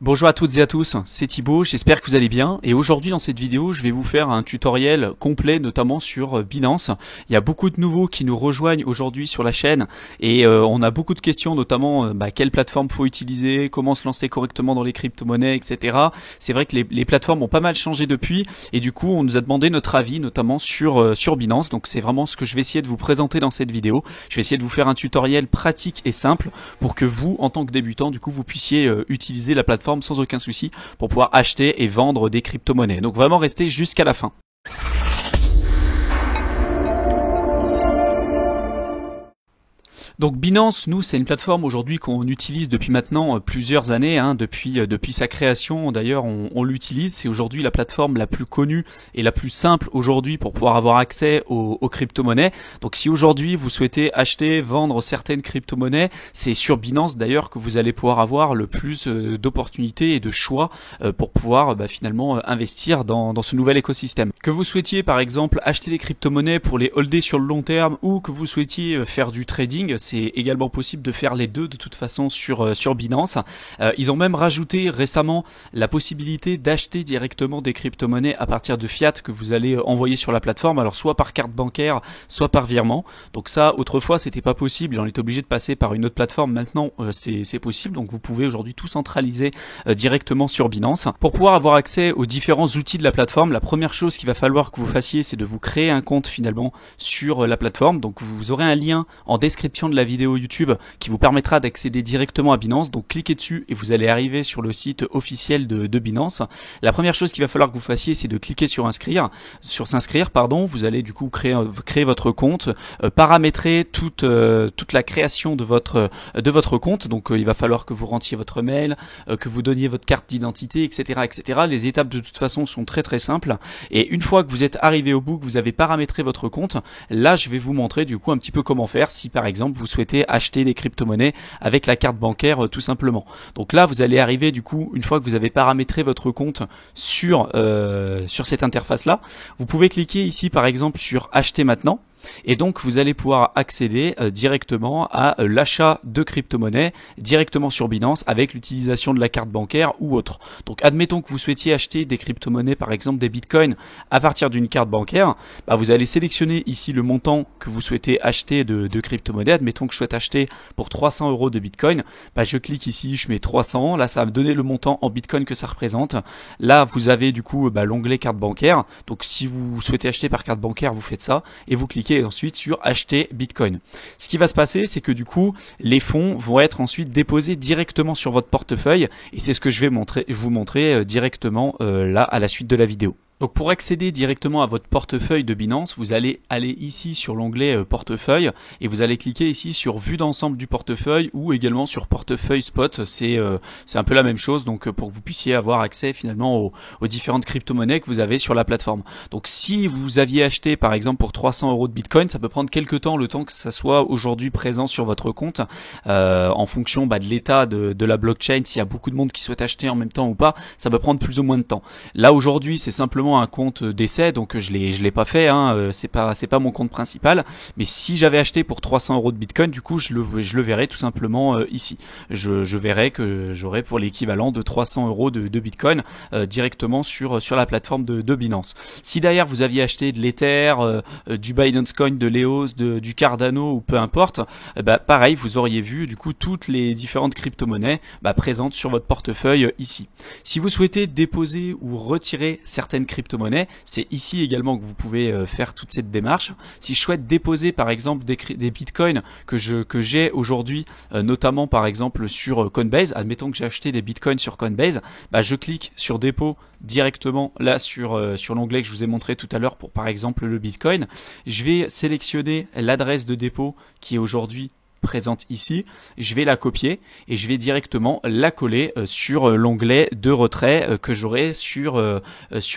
Bonjour à toutes et à tous, c'est Thibaut, j'espère que vous allez bien et aujourd'hui dans cette vidéo je vais vous faire un tutoriel complet notamment sur Binance. Il y a beaucoup de nouveaux qui nous rejoignent aujourd'hui sur la chaîne et on a beaucoup de questions notamment quelle plateforme faut utiliser, comment se lancer correctement dans les crypto-monnaies, etc. C'est vrai que les plateformes ont pas mal changé depuis et du coup on nous a demandé notre avis notamment sur Binance, donc c'est vraiment ce que je vais essayer de vous présenter dans cette vidéo. Je vais essayer de vous faire un tutoriel pratique et simple pour que vous en tant que débutant du coup vous puissiez utiliser la plateforme sans aucun souci pour pouvoir acheter et vendre des crypto-monnaies. Donc vraiment restez jusqu'à la fin. Donc Binance, nous, c'est une plateforme aujourd'hui qu'on utilise depuis maintenant plusieurs années, depuis sa création. D'ailleurs, on l'utilise. C'est aujourd'hui la plateforme la plus connue et la plus simple aujourd'hui pour pouvoir avoir accès aux crypto-monnaies. Donc si aujourd'hui vous souhaitez acheter, vendre certaines crypto-monnaies, c'est sur Binance d'ailleurs que vous allez pouvoir avoir le plus d'opportunités et de choix pour pouvoir finalement investir dans ce nouvel écosystème. Que vous souhaitiez par exemple acheter des crypto-monnaies pour les holder sur le long terme ou que vous souhaitiez faire du trading, c'est également possible de faire les deux de toute façon sur Binance. Ils ont même rajouté récemment la possibilité d'acheter directement des crypto-monnaies à partir de fiat que vous allez envoyer sur la plateforme, alors soit par carte bancaire, soit par virement. Donc ça, autrefois, c'était pas possible, on était obligé de passer par une autre plateforme. Maintenant, c'est possible, donc vous pouvez aujourd'hui tout centraliser directement sur Binance. Pour pouvoir avoir accès aux différents outils de la plateforme, la première chose qu'il va falloir que vous fassiez, c'est de vous créer un compte finalement sur la plateforme. Donc vous aurez un lien en description de la vidéo YouTube qui vous permettra d'accéder directement à Binance. Donc cliquez dessus et vous allez arriver sur le site officiel de Binance. La première chose qu'il va falloir que vous fassiez, c'est de cliquer sur s'inscrire. Vous allez du coup créer votre compte, paramétrer toute la création de votre compte. Donc il va falloir que vous rentriez votre mail, que vous donniez votre carte d'identité, etc., etc. Les étapes de toute façon sont très très simples. Et une fois que vous êtes arrivé au bout, que vous avez paramétré votre compte, là je vais vous montrer du coup un petit peu comment faire si par exemple vous souhaitez acheter des crypto-monnaies avec la carte bancaire tout simplement. Donc là vous allez arriver du coup une fois que vous avez paramétré votre compte sur cette interface là, vous pouvez cliquer ici par exemple sur acheter maintenant. Et donc vous allez pouvoir accéder directement à l'achat de crypto-monnaies directement sur Binance avec l'utilisation de la carte bancaire ou autre. Donc admettons que vous souhaitiez acheter des crypto-monnaies, par exemple des bitcoins à partir d'une carte bancaire, vous allez sélectionner ici le montant que vous souhaitez acheter de crypto-monnaies. Admettons que je souhaite acheter pour 300 € de bitcoin, je clique ici, je mets 300, là ça va me donner le montant en bitcoin que ça représente. Là vous avez du coup l'onglet carte bancaire, donc si vous souhaitez acheter par carte bancaire vous faites ça et vous cliquez ensuite sur acheter Bitcoin. Ce qui va se passer, c'est que du coup, les fonds vont être ensuite déposés directement sur votre portefeuille et c'est ce que je vais vous montrer directement là à la suite de la vidéo. Donc pour accéder directement à votre portefeuille de Binance, vous allez aller ici sur l'onglet portefeuille et vous allez cliquer ici sur vue d'ensemble du portefeuille ou également sur portefeuille spot. C'est un peu la même chose, donc pour que vous puissiez avoir accès finalement aux différentes crypto-monnaies que vous avez sur la plateforme. Donc si vous aviez acheté par exemple pour 300 € de Bitcoin, ça peut prendre quelques temps, le temps que ça soit aujourd'hui présent sur votre compte en fonction de l'état de la blockchain. S'il y a beaucoup de monde qui souhaite acheter en même temps ou pas, ça peut prendre plus ou moins de temps. Là aujourd'hui c'est simplement un compte d'essai, donc je l'ai pas fait, c'est pas mon compte principal, mais si j'avais acheté pour 300 € de Bitcoin, du coup je le verrai tout simplement ici. Je verrai que j'aurai pour l'équivalent de 300 € de Bitcoin directement sur la plateforme de Binance. Si derrière vous aviez acheté de l'Ether, du Binance Coin, de l'EOS, du Cardano ou peu importe, pareil, vous auriez vu du coup toutes les différentes crypto-monnaies présentes sur votre portefeuille ici. Si vous souhaitez déposer ou retirer certaines crypto-monnaies, c'est ici également que vous pouvez faire toute cette démarche. Si je souhaite déposer par exemple des bitcoins que j'ai aujourd'hui, notamment par exemple sur Coinbase, admettons que j'ai acheté des bitcoins sur Coinbase, je clique sur dépôt directement là sur l'onglet que je vous ai montré tout à l'heure pour par exemple le bitcoin. Je vais sélectionner l'adresse de dépôt qui est aujourd'hui présente ici, je vais la copier et je vais directement la coller sur l'onglet de retrait que j'aurai sur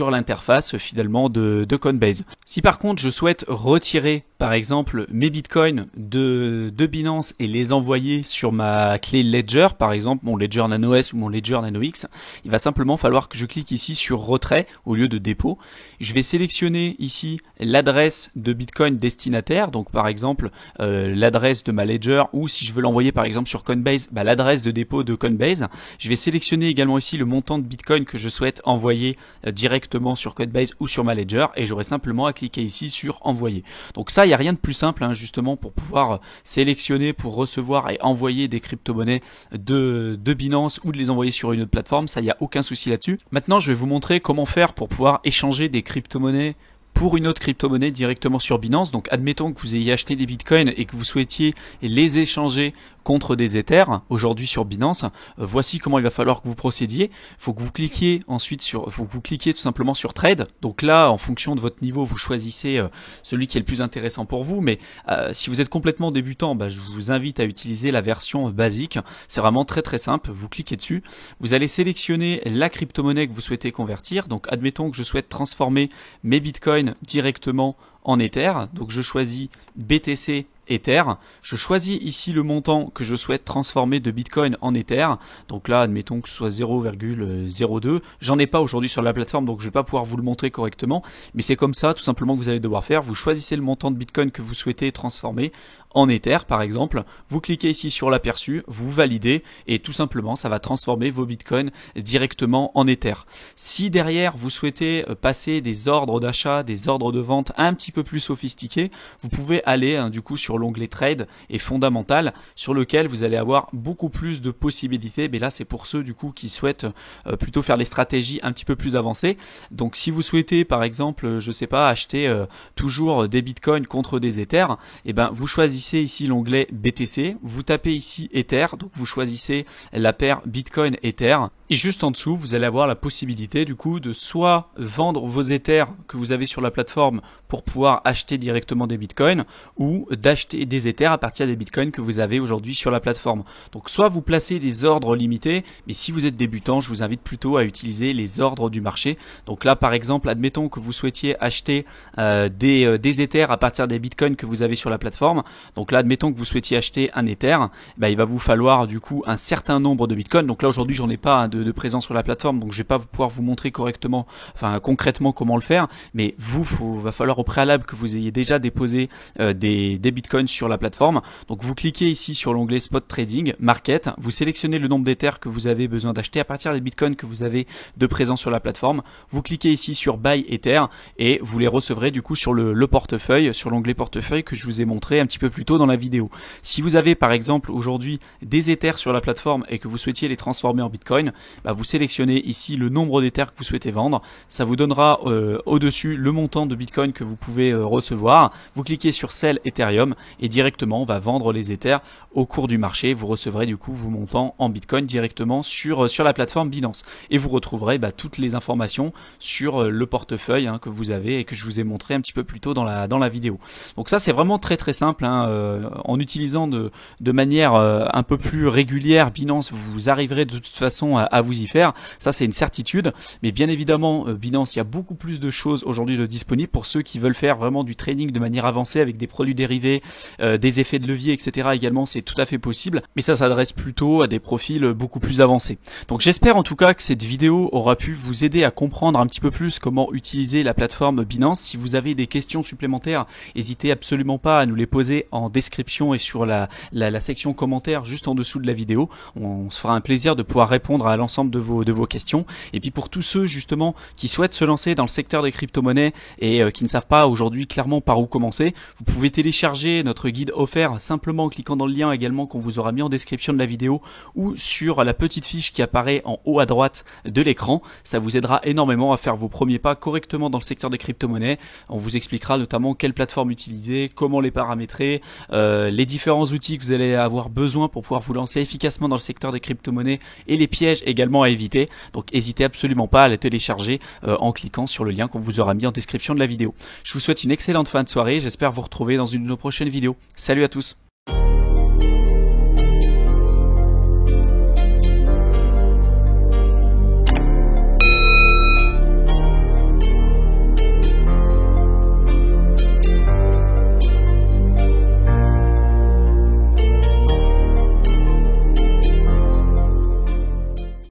l'interface finalement de Coinbase. Si par contre je souhaite retirer par exemple mes bitcoins de Binance et les envoyer sur ma clé Ledger, par exemple mon Ledger Nano S ou mon Ledger Nano X, il va simplement falloir que je clique ici sur retrait au lieu de dépôt. Je vais sélectionner ici l'adresse de bitcoin destinataire, donc par exemple l'adresse de ma Ledger Ledger, ou si je veux l'envoyer par exemple sur Coinbase, l'adresse de dépôt de Coinbase. Je vais sélectionner également ici le montant de Bitcoin que je souhaite envoyer directement sur Coinbase ou sur ma Ledger, et j'aurai simplement à cliquer ici sur envoyer. Donc ça, il n'y a rien de plus simple justement pour pouvoir sélectionner, pour recevoir et envoyer des crypto-monnaies de Binance ou de les envoyer sur une autre plateforme. Ça, il n'y a aucun souci là-dessus. Maintenant, je vais vous montrer comment faire pour pouvoir échanger des crypto-monnaies pour une autre crypto-monnaie directement sur Binance. Donc admettons que vous ayez acheté des bitcoins et que vous souhaitiez les échanger contre des Ethers aujourd'hui sur Binance. Voici comment il va falloir que vous procédiez. Faut que vous cliquiez ensuite faut que vous cliquiez tout simplement sur Trade. Donc là, en fonction de votre niveau, vous choisissez celui qui est le plus intéressant pour vous. Mais si vous êtes complètement débutant, je vous invite à utiliser la version basique. C'est vraiment très très simple. Vous cliquez dessus. Vous allez sélectionner la crypto-monnaie que vous souhaitez convertir. Donc admettons que je souhaite transformer mes bitcoins directement en Ether. Donc je choisis BTC Ether. Je choisis ici le montant que je souhaite transformer de Bitcoin en Ether. Donc là, admettons que ce soit 0,02. J'en ai pas aujourd'hui sur la plateforme, donc je vais pas pouvoir vous le montrer correctement. Mais c'est comme ça, tout simplement, que vous allez devoir faire. Vous choisissez le montant de Bitcoin que vous souhaitez transformer en Ether, par exemple. Vous cliquez ici sur l'aperçu, vous validez, et tout simplement, ça va transformer vos Bitcoins directement en Ether. Si derrière, vous souhaitez passer des ordres d'achat, des ordres de vente un petit peu plus sophistiqués, vous pouvez aller du coup sur l'onglet Trade et Fondamental, sur lequel vous allez avoir beaucoup plus de possibilités. Mais là, c'est pour ceux du coup qui souhaitent plutôt faire les stratégies un petit peu plus avancées. Donc si vous souhaitez par exemple, je sais pas, acheter toujours des bitcoins contre des Ethers, et vous choisissez ici l'onglet BTC, vous tapez ici Ether, donc vous choisissez la paire Bitcoin Ether, et juste en dessous vous allez avoir la possibilité du coup de soit vendre vos Ethers que vous avez sur la plateforme pour pouvoir acheter directement des bitcoins, ou d'acheter des Ethers à partir des bitcoins que vous avez aujourd'hui sur la plateforme. Donc soit vous placez des ordres limités, mais si vous êtes débutant, je vous invite plutôt à utiliser les ordres du marché. Donc là par exemple, admettons que vous souhaitiez acheter des Ethers à partir des bitcoins que vous avez sur la plateforme. Donc là, admettons que vous souhaitiez acheter un Ether, il va vous falloir du coup un certain nombre de bitcoins. Donc là aujourd'hui, j'en ai pas de présent sur la plateforme, donc je vais pas pouvoir vous montrer correctement, concrètement comment le faire. Mais va falloir au préalable que vous ayez déjà déposé des bitcoins sur la plateforme. Donc vous cliquez ici sur l'onglet Spot Trading, Market, vous sélectionnez le nombre d'Ethers que vous avez besoin d'acheter à partir des bitcoins que vous avez de présent sur la plateforme. Vous cliquez ici sur Buy Ether et vous les recevrez du coup sur le portefeuille, sur l'onglet portefeuille que je vous ai montré un petit peu plus tôt dans la vidéo. Si vous avez par exemple aujourd'hui des Ethers sur la plateforme et que vous souhaitiez les transformer en Bitcoin, vous sélectionnez ici le nombre d'Ethers que vous souhaitez vendre. Ça vous donnera au-dessus le montant de Bitcoin que vous pouvez recevoir. Vous cliquez sur Sell Ethereum et directement on va vendre les Ethers au cours du marché. Vous recevrez du coup vos montants en Bitcoin directement sur la plateforme Binance. Et vous retrouverez toutes les informations sur le portefeuille que vous avez et que je vous ai montré un petit peu plus tôt dans la vidéo. Donc ça c'est vraiment très très simple. En utilisant de manière un peu plus régulière Binance, vous arriverez de toute façon à vous y faire. Ça c'est une certitude. Mais bien évidemment Binance, il y a beaucoup plus de choses aujourd'hui de disponibles pour ceux qui veulent faire vraiment du trading de manière avancée avec des produits dérivés, des effets de levier, etc. également, c'est tout à fait possible. Mais ça s'adresse plutôt à des profils beaucoup plus avancés. Donc j'espère en tout cas que cette vidéo aura pu vous aider à comprendre un petit peu plus comment utiliser la plateforme Binance. Si vous avez des questions supplémentaires, n'hésitez absolument pas à nous les poser en description et sur la section commentaires juste en dessous de la vidéo. On se fera un plaisir de pouvoir répondre à l'ensemble de vos questions. Et puis pour tous ceux justement qui souhaitent se lancer dans le secteur des crypto-monnaies et qui ne savent pas aujourd'hui clairement par où commencer, vous pouvez télécharger notre guide offert simplement en cliquant dans le lien également qu'on vous aura mis en description de la vidéo ou sur la petite fiche qui apparaît en haut à droite de l'écran. Ça vous aidera énormément à faire vos premiers pas correctement dans le secteur des crypto-monnaies. On vous expliquera notamment quelle plateforme utiliser, comment les paramétrer, les différents outils que vous allez avoir besoin pour pouvoir vous lancer efficacement dans le secteur des crypto-monnaies et les pièges également à éviter. Donc n'hésitez absolument pas à les télécharger en cliquant sur le lien qu'on vous aura mis en description de la vidéo. Je vous souhaite une excellente fin de soirée, j'espère vous retrouver dans une de nos prochaines vidéos. Salut à tous!